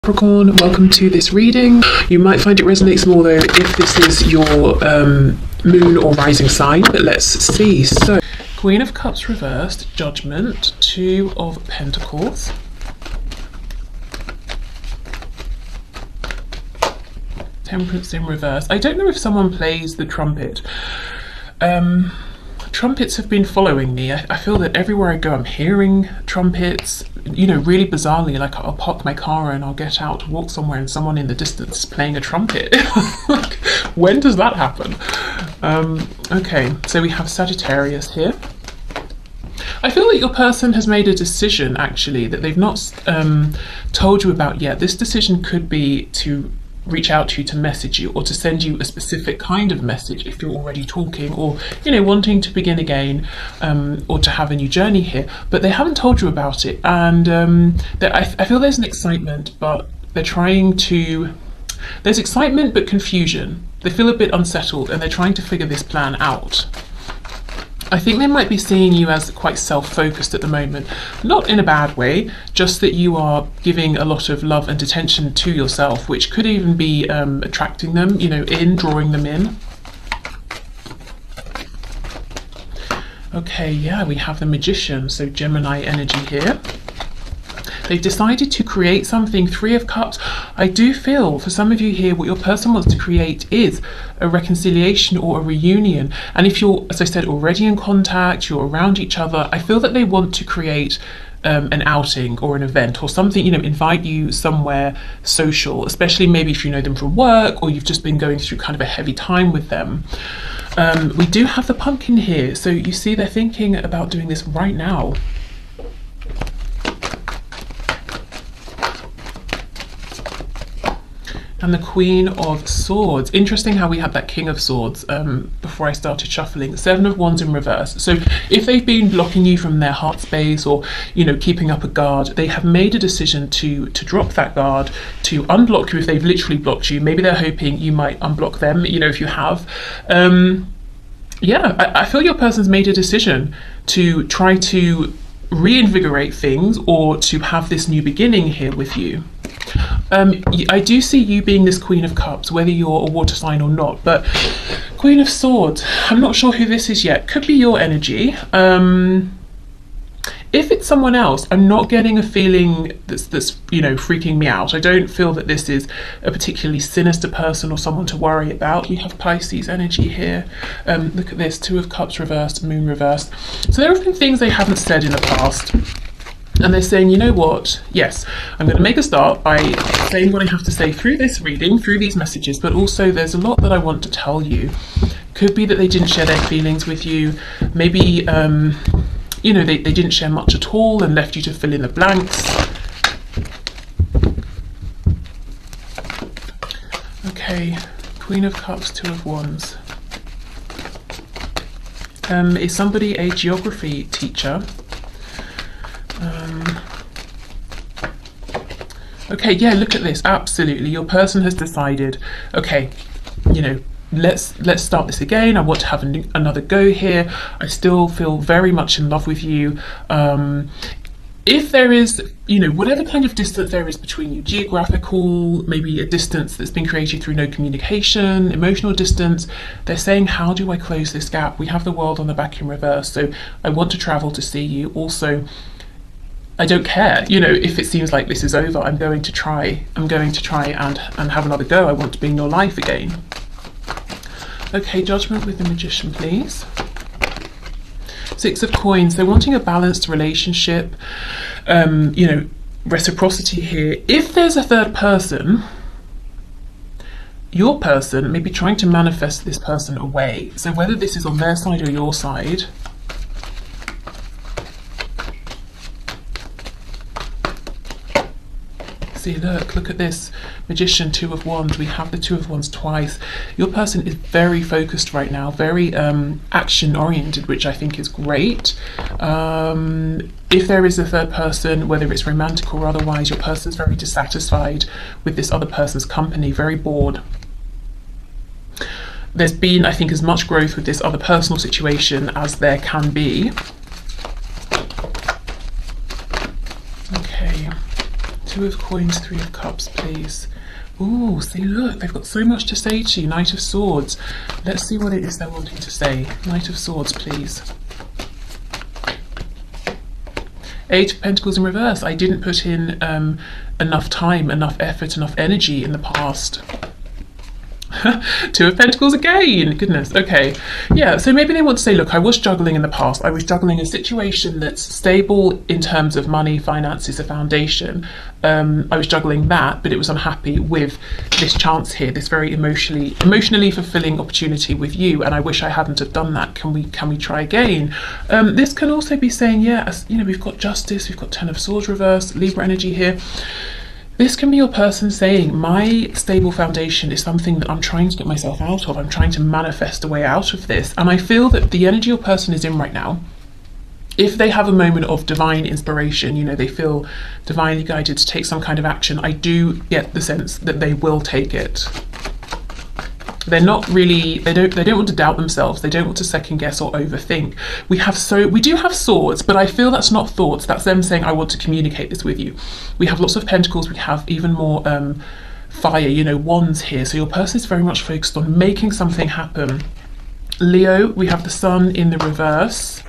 Capricorn, welcome to this reading. You might find it resonates more though if this is your moon or rising sign, but let's see. So, Queen of Cups reversed, Judgment, Two of Pentacles, Temperance in reverse. I don't know if someone plays the trumpet. Trumpets have been following me. I feel that everywhere I go I'm hearing trumpets, you know, really bizarrely. Like I'll park my car and I'll get out to walk somewhere and someone in the distance is playing a trumpet. Like, when does that happen? Okay, so we have Sagittarius here. I feel that your person has made a decision actually that they've not told you about yet. This decision could be to reach out to you, to message you, or to send you a specific kind of message if you're already talking, or you know, wanting to begin again, or to have a new journey here, but they haven't told you about it. And I feel there's an excitement, but they're trying to, there's excitement but confusion. They feel a bit unsettled and they're trying to figure this plan out. I think they might be seeing you as quite self-focused at the moment, not in a bad way, just that you are giving a lot of love and attention to yourself, which could even be attracting them, you know, drawing them in. Okay, yeah, we have the Magician, so Gemini energy here. They've decided to create something, Three of Cups. I do feel for some of you here, what your person wants to create is a reconciliation or a reunion. And if you're, as I said, already in contact, you're around each other, I feel that they want to create an outing or an event or something, you know, invite you somewhere social, especially maybe if you know them from work or you've just been going through kind of a heavy time with them. We do have the Pumpkin here. So you see they're thinking about doing this right now. And the Queen of Swords. Interesting how we had that King of Swords before I started shuffling. Seven of Wands in reverse. So if they've been blocking you from their heart space or, you know, keeping up a guard, they have made a decision to drop that guard, to unblock you if they've literally blocked you. Maybe they're hoping you might unblock them, you know, if you have. Yeah, I feel your person's made a decision to try to reinvigorate things or to have this new beginning here with you. I do see you being this Queen of Cups, whether you're a water sign or not, but Queen of Swords, I'm not sure who this is yet. Could be your energy. If it's someone else, I'm not getting a feeling that's you know, freaking me out. I don't feel that this is a particularly sinister person or someone to worry about. We have Pisces energy here. Look at this, Two of Cups reversed, Moon reversed. So there have been things they haven't said in the past. And they're saying, you know what, yes, I'm going to make a start by saying what I have to say through this reading, through these messages, but also there's a lot that I want to tell you. Could be that they didn't share their feelings with you. Maybe, you know, they didn't share much at all and left you to fill in the blanks. Okay, Queen of Cups, Two of Wands. Is somebody a geography teacher? Okay, yeah, look at this. Absolutely, your person has decided, okay, you know, let's start this again. I want to have another go here. I still feel very much in love with you. If there is, you know, whatever kind of distance there is between you, geographical, maybe a distance that's been created through no communication, emotional distance, they're saying, how do I close this gap? We have the World on the back in reverse, so I want to travel to see you. Also, I don't care, you know, if it seems like this is over, I'm going to try and have another go. I want to be in your life again. Okay, Judgment with the Magician, please. Six of Coins. They're wanting a balanced relationship, you know, reciprocity here. If there's a third person, your person may be trying to manifest this person away. So whether this is on their side or your side, see, look at this Magician, Two of Wands. We have the Two of Wands twice. Your person is very focused right now, very action oriented, which I think is great. If there is a third person, whether it's romantic or otherwise, your person's very dissatisfied with this other person's company, very bored. There's been, I think, as much growth with this other personal situation as there can be. Okay. Two of Coins, Three of Cups, please. Ooh, see, look, they've got so much to say to you. Knight of Swords. Let's see what it is they're wanting to say. Knight of Swords, please. Eight of Pentacles in reverse. I didn't put in enough time, enough effort, enough energy in the past. Two of Pentacles again. Goodness. Okay. Yeah, so maybe they want to say, look, I was juggling in the past. I was juggling a situation that's stable in terms of money, finances, a foundation. I was juggling that, but it was unhappy with this chance here, this very emotionally fulfilling opportunity with you, and I wish I hadn't have done that. Can we try again? This can also be saying, yeah, as, you know, we've got Justice, we've got Ten of Swords reverse, Libra energy here. This can be your person saying, my stable foundation is something that I'm trying to get myself out of. I'm trying to manifest a way out of this. And I feel that the energy your person is in right now, if they have a moment of divine inspiration, you know, they feel divinely guided to take some kind of action, I do get the sense that they will take it. They're not really, they don't want to doubt themselves. They don't want to second guess or overthink. We do have Swords, but I feel that's not thoughts. That's them saying, I want to communicate this with you. We have lots of Pentacles. We have even more fire, you know, Wands here. So your person is very much focused on making something happen. Leo, we have the Sun in the reverse.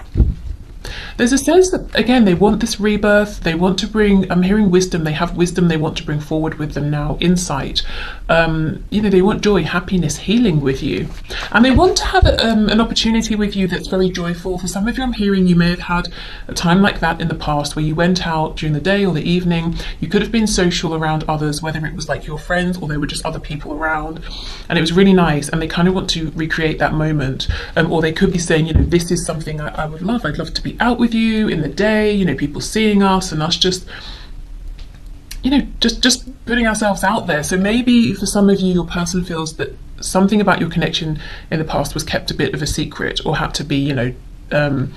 There's a sense that, again, they want this rebirth. They want to bring, I'm hearing wisdom. They have wisdom they want to bring forward with them now, insight. You know, they want joy, happiness, healing with you. And they want to have an opportunity with you that's very joyful. For some of you, I'm hearing you may have had a time like that in the past where you went out during the day or the evening. You could have been social around others, whether it was like your friends or there were just other people around. And it was really nice. And they kind of want to recreate that moment. Or they could be saying, you know, this is something I would love. I'd love to be out with you in the day, you know, people seeing us and us just, you know, just putting ourselves out there. So maybe for some of you, your person feels that something about your connection in the past was kept a bit of a secret or had to be, you know,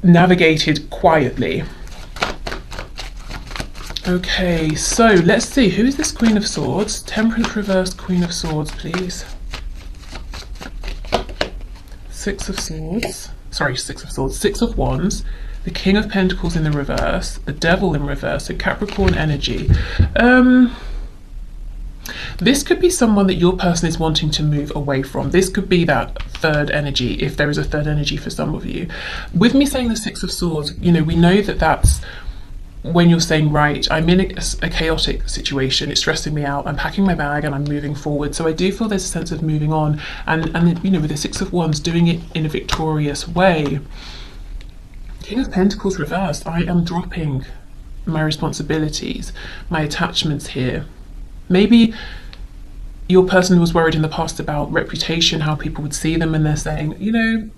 navigated quietly. Okay, so let's see, who is this Queen of Swords? Temperance reverse, Queen of Swords, please. Six of Swords. Sorry, Six of Swords, Six of Wands, the King of Pentacles in the reverse, the Devil in reverse, so Capricorn energy. This could be someone that your person is wanting to move away from. This could be that third energy, if there is a third energy for some of you. With me saying the Six of Swords, you know, we know that that's when you're saying, right, I'm in a chaotic situation, it's stressing me out, I'm packing my bag and I'm moving forward. So I do feel there's a sense of moving on and you know, with the Six of Wands, doing it in a victorious way. King of Pentacles reversed, I am dropping my responsibilities, my attachments here. Maybe your person was worried in the past about reputation, how people would see them, and they're saying, you know,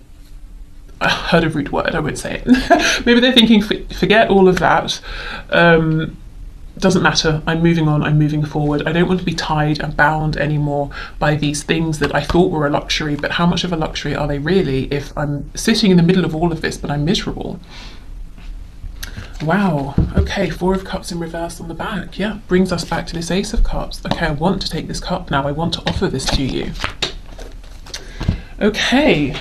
I heard a rude word, I won't say it. Maybe they're thinking, forget all of that. Doesn't matter, I'm moving on, I'm moving forward. I don't want to be tied and bound anymore by these things that I thought were a luxury, but how much of a luxury are they really if I'm sitting in the middle of all of this, but I'm miserable? Wow, okay, Four of Cups in reverse on the back. Yeah, brings us back to this Ace of Cups. Okay, I want to take this cup now. I want to offer this to you. Okay.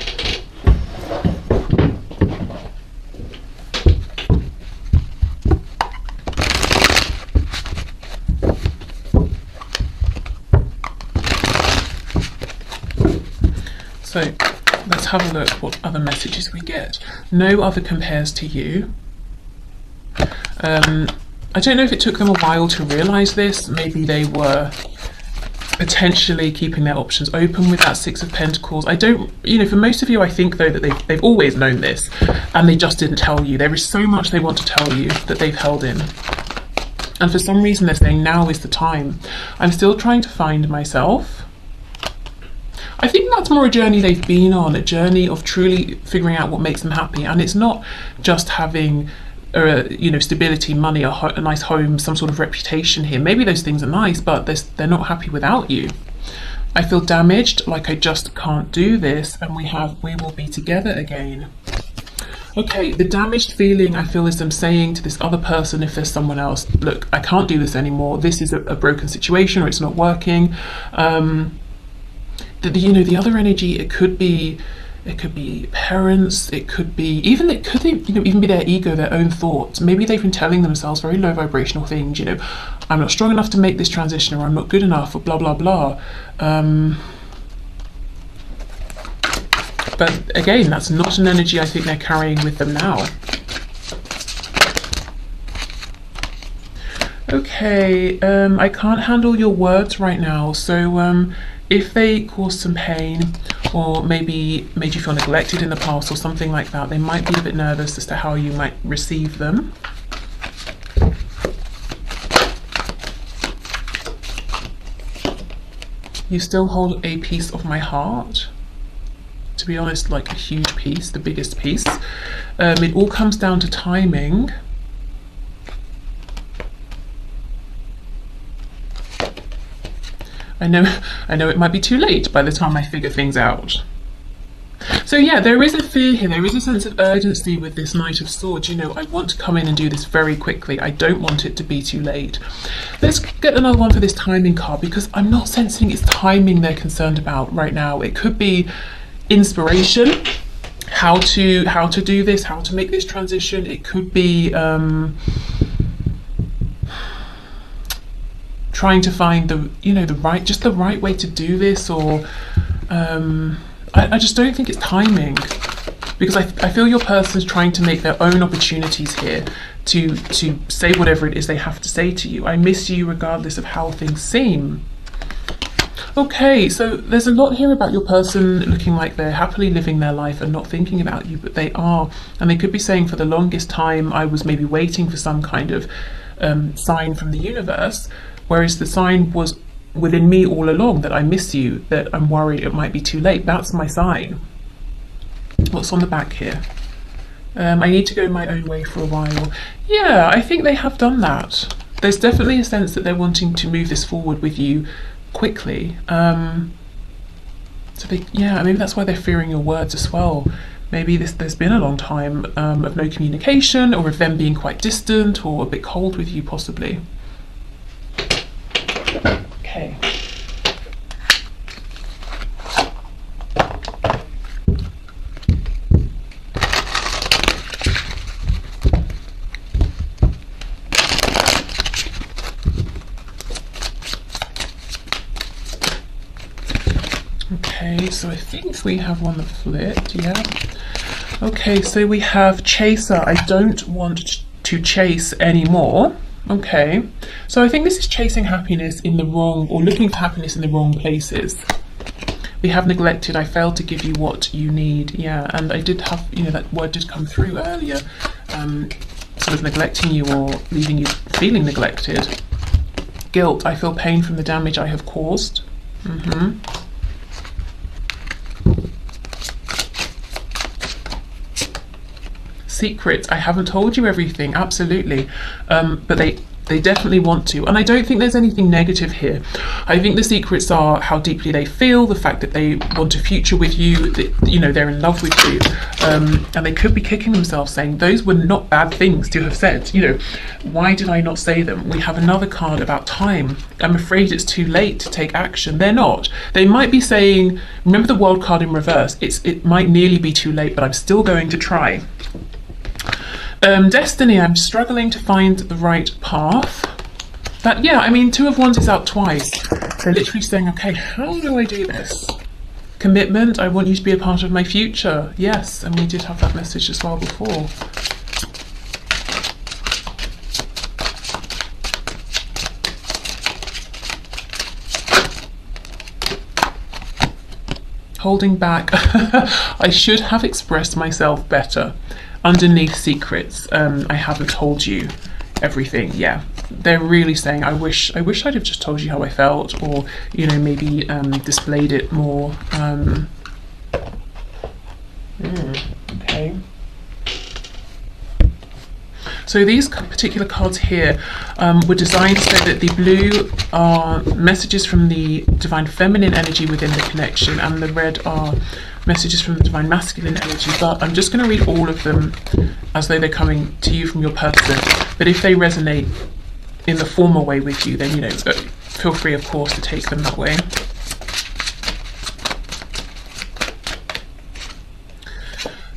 So let's have a look what other messages we get. No other compares to you. I don't know if it took them a while to realise this. Maybe they were potentially keeping their options open with that Six of Pentacles. I don't, you know, for most of you, I think though that they've always known this and they just didn't tell you. There is so much they want to tell you that they've held in. And for some reason they're saying now is the time. I'm still trying to find myself. I think that's more a journey they've been on, a journey of truly figuring out what makes them happy. And it's not just having you know, stability, money, a nice home, some sort of reputation here. Maybe those things are nice, but they're not happy without you. I feel damaged, like I just can't do this, and we will be together again. Okay, the damaged feeling I feel is them saying to this other person, if there's someone else, look, I can't do this anymore. This is a broken situation, or it's not working. You know, the other energy, it could be It could be parents, it could be even, even be their ego, their own thoughts. Maybe they've been telling themselves very low vibrational things, I'm not strong enough to make this transition, or I'm not good enough, or blah blah blah. But again, that's not an energy I think they're carrying with them now. Okay, I can't handle your words right now, so if they cause some pain, or maybe made you feel neglected in the past or something like that, they might be a bit nervous as to how you might receive them. You still hold a piece of my heart. To be honest, like a huge piece, the biggest piece. It all comes down to timing. I know it might be too late by the time I figure things out. So yeah, there is a fear here, there is a sense of urgency with this Knight of Swords. I want to come in and do this very quickly. I don't want it to be too late. Let's get another one for this timing card, because I'm not sensing it's timing they're concerned about right now. It could be inspiration, how to do this, how to make this transition. It could be trying to find the right way to do this, or I just don't think it's timing, because I feel your person's trying to make their own opportunities here to say whatever it is they have to say to you. I miss you regardless of how things seem. Okay, so there's a lot here about your person looking like they're happily living their life and not thinking about you, but they are. And they could be saying, for the longest time I was maybe waiting for some kind of sign from the universe, whereas the sign was within me all along, that I miss you, that I'm worried it might be too late. That's my sign. What's on the back here? I need to go my own way for a while. Yeah, I think they have done that. There's definitely a sense that they're wanting to move this forward with you quickly. Maybe that's why they're fearing your words as well. Maybe there's been a long time of no communication, or of them being quite distant or a bit cold with you, possibly. Okay. Okay, so I think we have one that flipped, yeah. Okay, so we have Chaser. I don't want to chase anymore. Okay, so I think this is chasing happiness in the wrong, or looking for happiness in the wrong places. We have neglected. I failed to give you what you need. Yeah, and I did have, that word did come through earlier, sort of neglecting you or leaving you feeling neglected. Guilt. I feel pain from the damage I have caused. Secrets. I haven't told you everything, absolutely, but they definitely want to, and I don't think there's anything negative here. I think the secrets are how deeply they feel, the fact that they want a future with you, that they're in love with you, and they could be kicking themselves saying those were not bad things to have said. Why did I not say them? We have another card about time. I'm afraid it's too late to take action. They're not. They might be saying, remember the World card in reverse, it might nearly be too late, but I'm still going to try. Destiny, I'm struggling to find the right path. Two of Wands is out twice. They're literally saying, okay, how do I do this? Commitment, I want you to be a part of my future. Yes, and we did have that message as well before. Holding back. I should have expressed myself better. Underneath secrets, I haven't told you everything. Yeah, they're really saying, I wish I'd have just told you how I felt, or maybe displayed it more. Okay. So these particular cards here were designed so that the blue are messages from the divine feminine energy within the connection, and the red are messages from the divine masculine energy. But I'm just going to read all of them as though they're coming to you from your person. But if they resonate in the former way with you, then feel free, of course, to take them that way.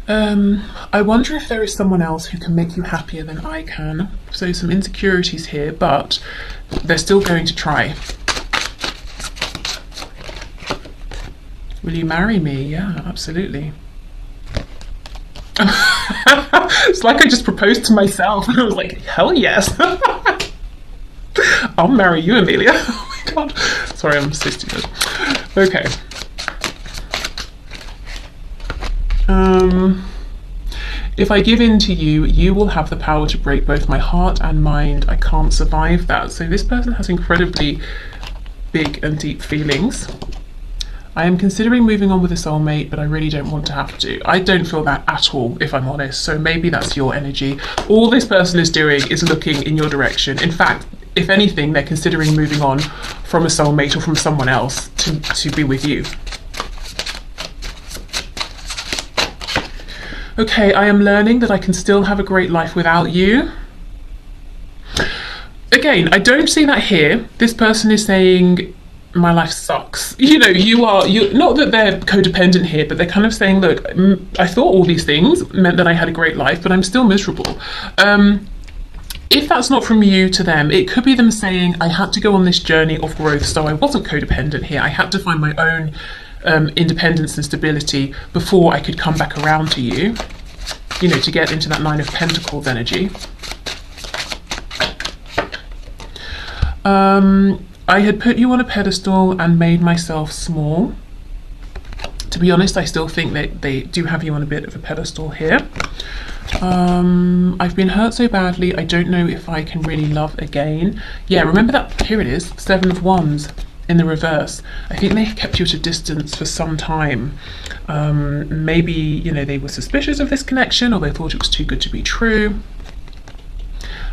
I wonder if there is someone else who can make you happier than I can. So some insecurities here, but they're still going to try. Will you marry me? Yeah, absolutely. It's like I just proposed to myself. I was like, hell yes. I'll marry you, Amelia. Oh my god. Sorry, I'm so stupid. Okay. If I give in to you, you will have the power to break both my heart and mind. I can't survive that. So this person has incredibly big and deep feelings. I am considering moving on with a soulmate, but I really don't want to have to. I don't feel that at all, if I'm honest. So maybe that's your energy. All this person is doing is looking in your direction. In fact, if anything, they're considering moving on from a soulmate or from someone else to be with you. Okay, I am learning that I can still have a great life without you. Again, I don't see that here. This person is saying, my life sucks. You know, you not that they're codependent here, but they're kind of saying, look, I thought all these things meant that I had a great life, but I'm still miserable. If that's not from you to them, it could be them saying, I had to go on this journey of growth, so I wasn't codependent here. I had to find my own independence and stability before I could come back around to you, you know, to get into that Nine of Pentacles energy. I had put you on a pedestal and made myself small. To be honest, I still think that they do have you on a bit of a pedestal here. I've been hurt so badly, I don't know if I can really love again. Yeah, remember that, here it is, Seven of Wands in the reverse. I think they kept you at a distance for some time. Maybe, you know, they were suspicious of this connection, or they thought it was too good to be true.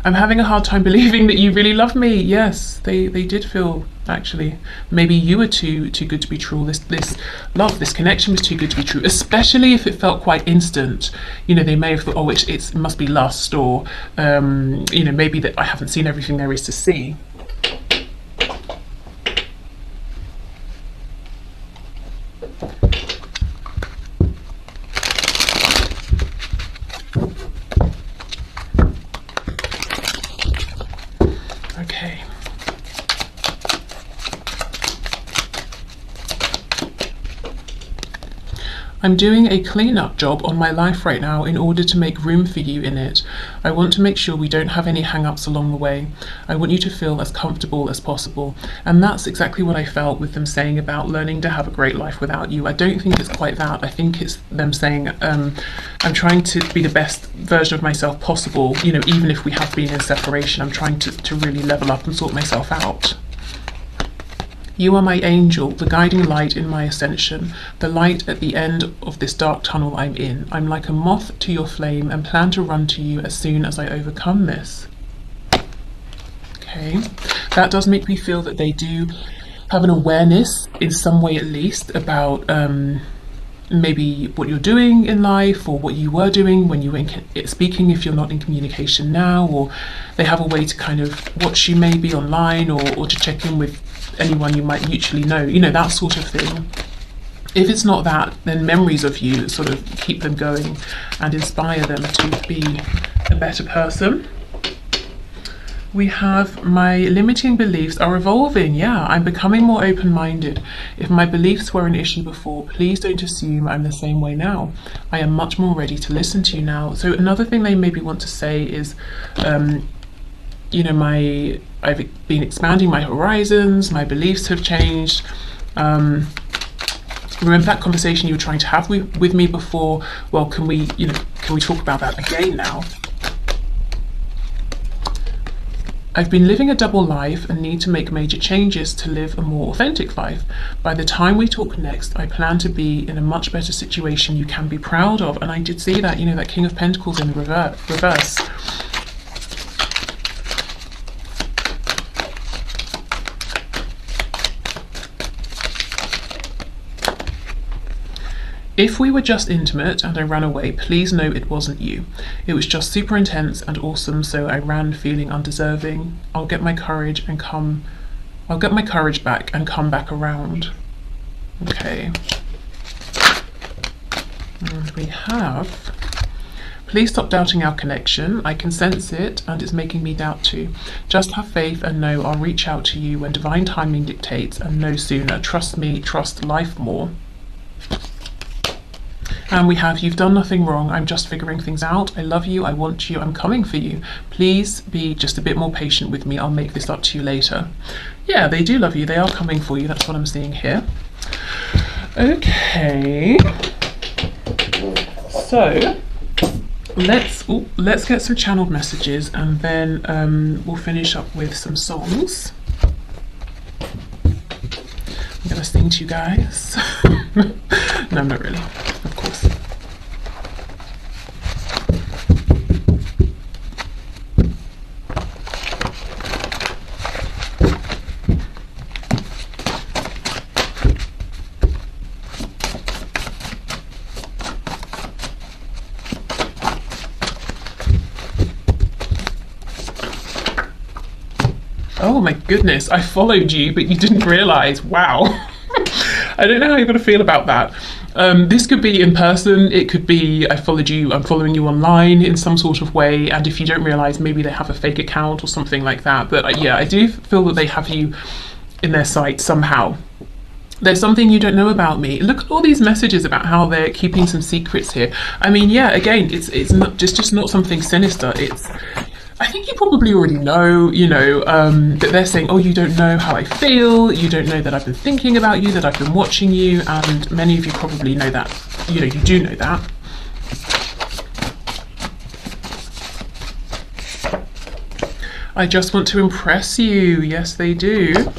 I'm having a hard time believing that you really love me. Yes, they did feel, actually, maybe you were too good to be true. This love, this connection was too good to be true, especially if it felt quite instant. You know, they may have thought, oh, it must be lust, or, you know, maybe that I haven't seen everything there is to see. Okay. I'm doing a clean-up job on my life right now in order to make room for you in it. I want to make sure we don't have any hang-ups along the way. I want you to feel as comfortable as possible. And that's exactly what I felt with them saying about learning to have a great life without you. I don't think it's quite that. I think it's them saying, I'm trying to be the best version of myself possible, you know, even if we have been in separation. I'm trying to really level up and sort myself out. You are my angel, the guiding light in my ascension, the light at the end of this dark tunnel I'm in. I'm like a moth to your flame and plan to run to you as soon as I overcome this. Okay, that does make me feel that they do have an awareness in some way at least about maybe what you're doing in life, or what you were doing when you were speaking if you're not in communication now, or they have a way to kind of watch you maybe online, or to check in with anyone you might mutually know, you know, that sort of thing. If it's not that, then memories of you sort of keep them going and inspire them to be a better person. We have my limiting beliefs are evolving. Yeah, I'm becoming more open-minded. If my beliefs were an issue before, please don't assume I'm the same way now. I am much more ready to listen to you now. So another thing they maybe want to say is, you know, I've been expanding my horizons, my beliefs have changed. Remember that conversation you were trying to have with me before? Well, can we talk about that again now? I've been living a double life and need to make major changes to live a more authentic life. By the time we talk next, I plan to be in a much better situation you can be proud of. And I did see that, you know, that King of Pentacles in the reverse. If we were just intimate and I ran away, please know it wasn't you. It was just super intense and awesome, so I ran feeling undeserving. I'll get my courage back and come back around. Okay. And we have, please stop doubting our connection. I can sense it and it's making me doubt too. Just have faith and know I'll reach out to you when divine timing dictates and no sooner. Trust me, trust life more. And we have, you've done nothing wrong. I'm just figuring things out. I love you. I want you. I'm coming for you. Please be just a bit more patient with me. I'll make this up to you later. Yeah, they do love you. They are coming for you. That's what I'm seeing here. Okay. So let's get some channeled messages and then we'll finish up with some songs. I'm gonna sing to you guys. No, I'm not really, of course. Oh my goodness, I followed you, but you didn't realise. Wow. I don't know how you're going to feel about that. This could be in person, it could be I followed you, I'm following you online in some sort of way, and if you don't realise, maybe they have a fake account or something like that. But yeah, I do feel that they have you in their sight somehow. There's something you don't know about me. Look at all these messages about how they're keeping some secrets here. I mean, yeah, again, it's not just not something sinister. I think you probably already know, that they're saying, oh, you don't know how I feel, you don't know that I've been thinking about you, that I've been watching you, and many of you probably know that, you do know that. I just want to impress you. Yes, they do.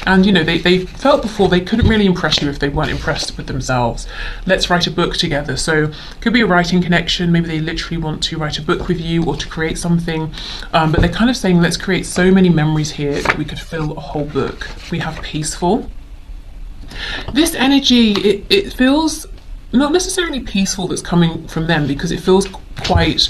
And they felt before they couldn't really impress you if they weren't impressed with themselves. Let's write a book together. So could be a writing connection. Maybe they literally want to write a book with you or to create something. But they're kind of saying, let's create so many memories here that we could fill a whole book. We have peaceful. This energy, it feels not necessarily peaceful that's coming from them, because it feels quite...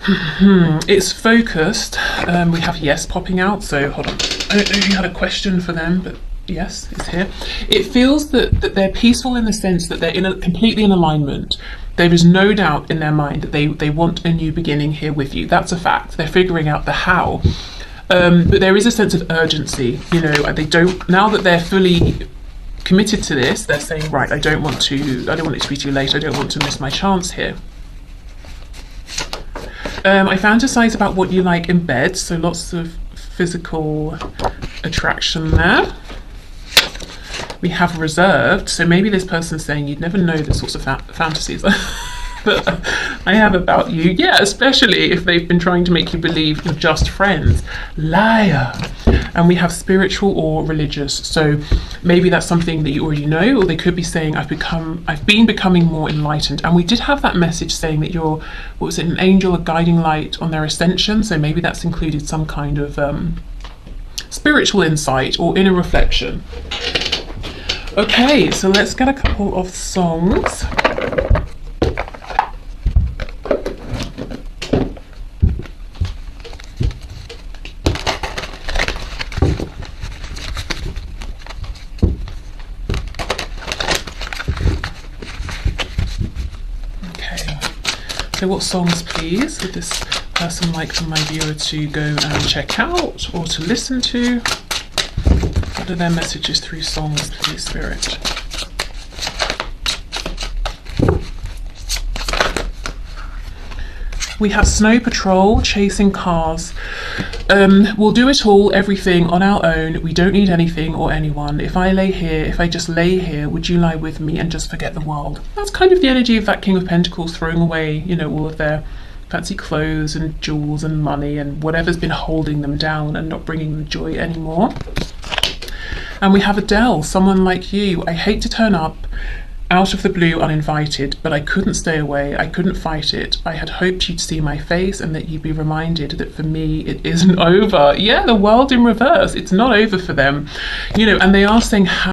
it's focused. We have yes popping out, so hold on. I don't know if you had a question for them, but yes, it's here. It feels that they're peaceful in the sense that they're completely in alignment. There is no doubt in their mind that they want a new beginning here with you. That's a fact. They're figuring out the how. But there is a sense of urgency. They don't, now that they're fully committed to this, they're saying, right, I don't want it to be too late. I don't want to miss my chance here. I fantasize about what you like in bed, so lots of physical attraction there. We have reserved, so maybe this person's saying you'd never know the sorts of fantasies that I have about you. Yeah, especially if they've been trying to make you believe you're just friends. Liar. And we have spiritual or religious, so maybe that's something that you already know, or they could be saying I've been becoming more enlightened. And we did have that message saying that you're, what was it, an angel, a guiding light on their ascension, so maybe that's included some kind of spiritual insight or inner reflection. Okay, so let's get a couple of songs. So what songs, please, would this person like for my viewer to go and check out or to listen to? What are their messages through songs, please, Spirit? We have Snow Patrol, chasing cars. We'll do it all, everything on our own. We don't need anything or anyone. If I just lay here, would you lie with me and just forget the world? That's kind of the energy of that King of Pentacles, throwing away, all of their fancy clothes and jewels and money and whatever's been holding them down and not bringing them joy anymore. And we have Adele, someone like you. I hate to turn up out of the blue uninvited, but I couldn't stay away. I couldn't fight it. I had hoped you'd see my face and that you'd be reminded that for me it isn't over. Yeah, the world in reverse. It's not over for them. And they are saying how